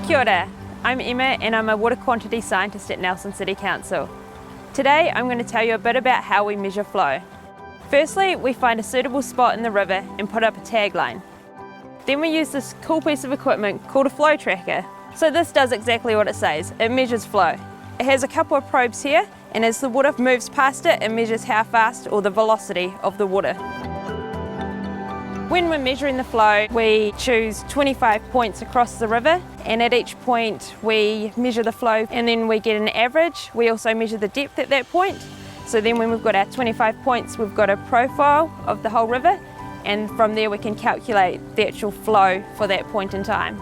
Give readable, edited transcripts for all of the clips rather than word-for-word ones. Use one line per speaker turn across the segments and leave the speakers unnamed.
Kia ora, I'm Emma and I'm a water quantity scientist at Nelson City Council. Today I'm going to tell you a bit about how we measure flow. Firstly, we find a suitable spot in the river and put up a tagline. Then we use this cool piece of equipment called a flow tracker. So this does exactly what it says, it measures flow. It has a couple of probes here, and as the water moves past it, it measures how fast or the velocity of the water. When we're measuring the flow, we choose 25 points across the river, and at each point we measure the flow and then we get an average. We also measure the depth at that point. So then when we've got our 25 points, we've got a profile of the whole river, and from there we can calculate the actual flow for that point in time.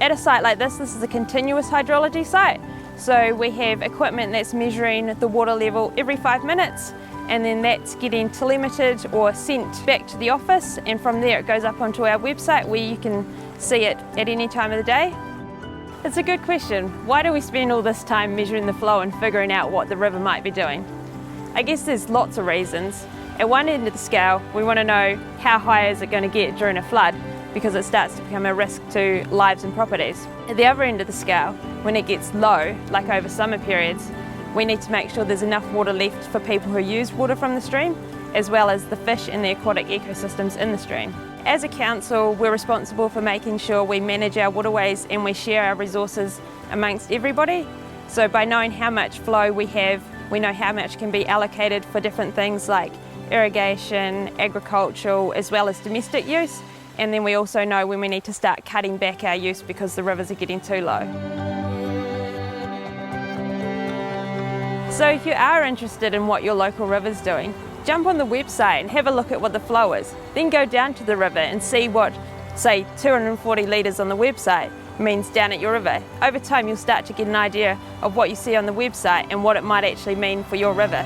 At a site like this is a continuous hydrology site. So we have equipment that's measuring the water level every 5 minutes, and then that's getting telemetered or sent back to the office, and from there it goes up onto our website where you can see it at any time of the day. It's a good question. Why do we spend all this time measuring the flow and figuring out what the river might be doing? I guess there's lots of reasons. At one end of the scale, we want to know how high is it going to get during a flood, because it starts to become a risk to lives and properties. At the other end of the scale, when it gets low, like over summer periods, we need to make sure there's enough water left for people who use water from the stream, as well as the fish and the aquatic ecosystems in the stream. As a council, we're responsible for making sure we manage our waterways and we share our resources amongst everybody. So by knowing how much flow we have, we know how much can be allocated for different things like irrigation, agricultural, as well as domestic use. And then we also know when we need to start cutting back our use because the rivers are getting too low. So if you are interested in what your local river's doing, jump on the website and have a look at what the flow is. Then go down to the river and see what, say, 240 litres on the website means down at your river. Over time you'll start to get an idea of what you see on the website and what it might actually mean for your river.